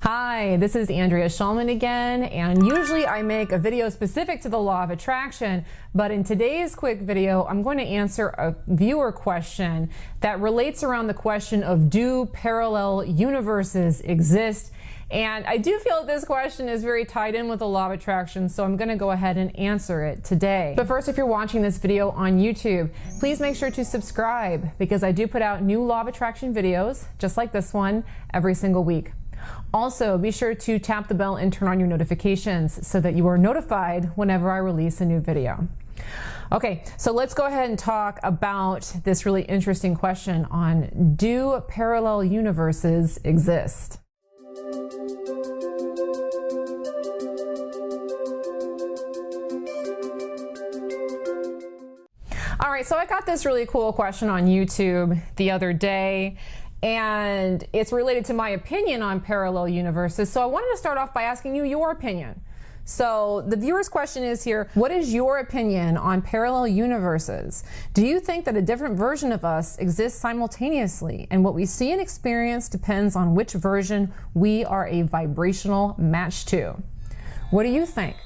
Hi, this is Andrea Schulman again, and usually I make a video specific to the law of attraction, but in today's quick video, I'm going to answer a viewer question that relates around the question of do parallel universes exist? And I do feel that this question is very tied in with the law of attraction, so I'm going to go ahead and answer it today. But first, if you're watching this video on YouTube, please make sure to subscribe because I do put out new law of attraction videos, just like this one, every single week. Also, be sure to tap the bell and turn on your notifications so that you are notified whenever I release a new video. Okay, so let's go ahead and talk about this really interesting question on do parallel universes exist? All right, so I got this really cool question on YouTube the other day, and it's related to my opinion on parallel universes. So I wanted to start off by asking you your opinion. So the viewer's question is here, what is your opinion on parallel universes? Do you think that a different version of us exists simultaneously, and what we see and experience depends on which version we are a vibrational match to? What do you think?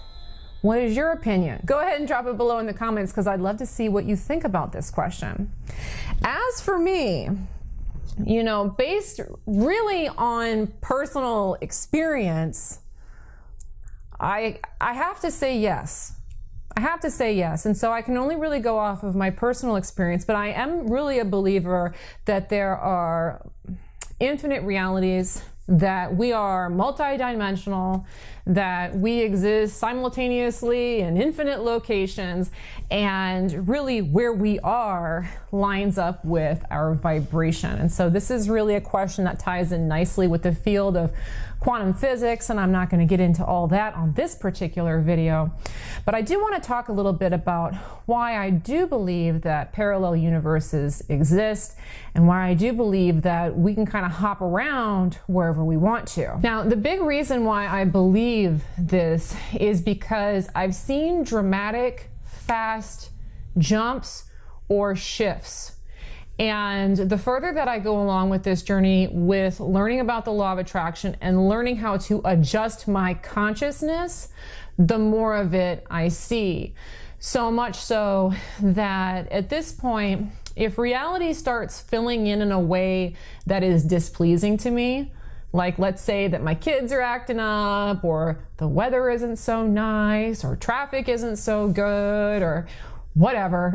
What is your opinion? Go ahead and drop it below in the comments because I'd love to see what you think about this question. As for me, you know, based really on personal experience, I have to say yes. I have to say yes. And so I can only really go off of my personal experience, but I am really a believer that there are infinite realities, that we are multidimensional, that we exist simultaneously in infinite locations, and really where we are lines up with our vibration. And so this is really a question that ties in nicely with the field of quantum physics, and I'm not going to get into all that on this particular video. But I do want to talk a little bit about why I do believe that parallel universes exist and why I do believe that we can kind of hop around wherever we want to. Now, the big reason why I believe this is because I've seen dramatic, fast jumps or shifts. And the further that I go along with this journey with learning about the law of attraction and learning how to adjust my consciousness, the more of it I see. So much so that at this point, if reality starts filling in a way that is displeasing to me, like let's say that my kids are acting up, or the weather isn't so nice, or traffic isn't so good, or whatever,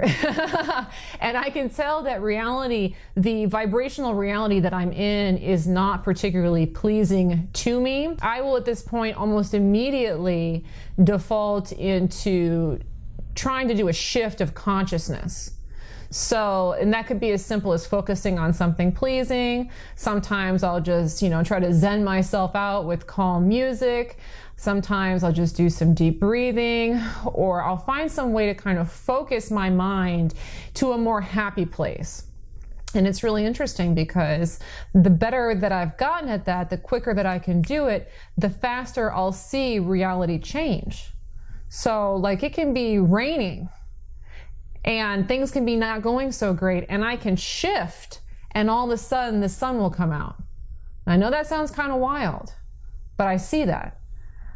and I can tell that reality, the vibrational reality that I'm in, is not particularly pleasing to me, I will at this point almost immediately default into trying to do a shift of consciousness. So, and that could be as simple as focusing on something pleasing. Sometimes I'll just, try to zen myself out with calm music. Sometimes I'll just do some deep breathing, or I'll find some way to kind of focus my mind to a more happy place. And it's really interesting because the better that I've gotten at that, the quicker that I can do it, the faster I'll see reality change. So like it can be raining and things can be not going so great, and I can shift and all of a sudden the sun will come out. I know that sounds kind of wild, but I see that.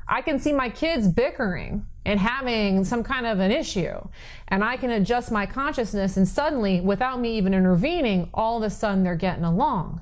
I can see my kids bickering and having some kind of an issue, and I can adjust my consciousness, and suddenly, without me even intervening, all of a sudden they're getting along.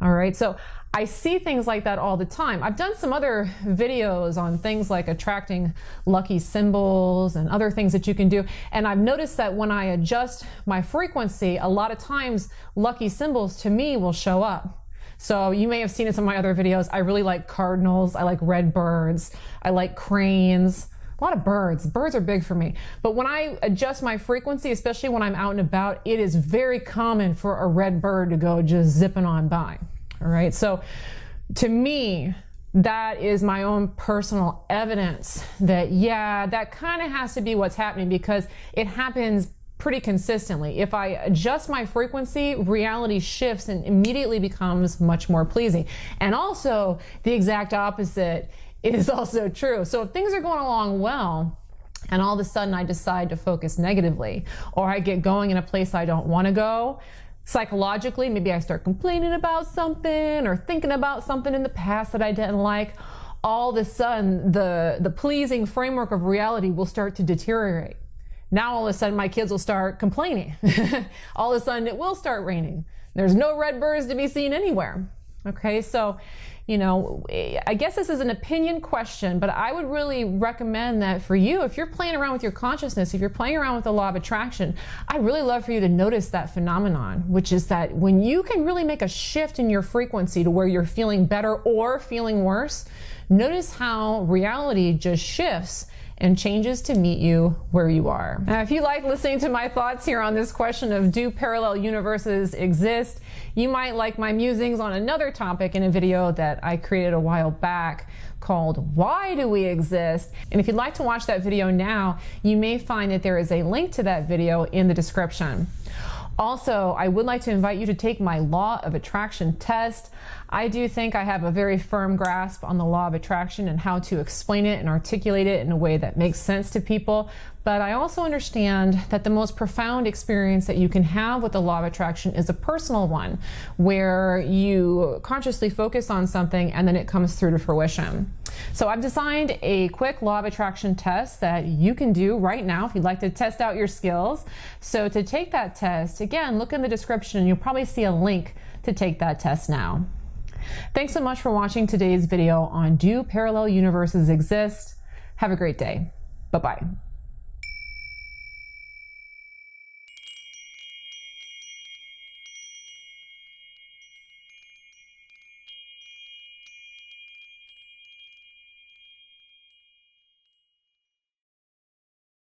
All right, so I see things like that all the time. I've done some other videos on things like attracting lucky symbols and other things that you can do, and I've noticed that when I adjust my frequency, a lot of times lucky symbols to me will show up. So you may have seen in some of my other videos, I really like cardinals, I like red birds, I like cranes, a lot of birds. Birds are big for me. But when I adjust my frequency, especially when I'm out and about, it is very common for a red bird to go just zipping on by. All right, so to me, that is my own personal evidence that, yeah, that kind of has to be what's happening, because it happens pretty consistently. If I adjust my frequency, reality shifts and immediately becomes much more pleasing. And also, the exact opposite is also true. So if things are going along well, and all of a sudden I decide to focus negatively, or I get going in a place I don't want to go, Psychologically, maybe I start complaining about something or thinking about something in the past that I didn't like. All of a sudden, the pleasing framework of reality will start to deteriorate. Now all of a sudden my kids will start complaining. All of a sudden it will start raining. There's no red birds to be seen anywhere. Okay, so, I guess this is an opinion question, but I would really recommend that for you, if you're playing around with your consciousness, if you're playing around with the law of attraction, I'd really love for you to notice that phenomenon, which is that when you can really make a shift in your frequency to where you're feeling better or feeling worse, notice how reality just shifts and changes to meet you where you are. Now, if you like listening to my thoughts here on this question of do parallel universes exist, you might like my musings on another topic in a video that I created a while back called Why Do We Exist? And if you'd like to watch that video now, you may find that there is a link to that video in the description. Also, I would like to invite you to take my law of attraction test. I do think I have a very firm grasp on the law of attraction and how to explain it and articulate it in a way that makes sense to people. But I also understand that the most profound experience that you can have with the law of attraction is a personal one, where you consciously focus on something and then it comes through to fruition. So I've designed a quick law of attraction test that you can do right now if you'd like to test out your skills. So to take that test, again, look in the description. You'll probably see a link to take that test now. Thanks so much for watching today's video on Do Parallel Universes Exist? Have a great day. Bye-bye.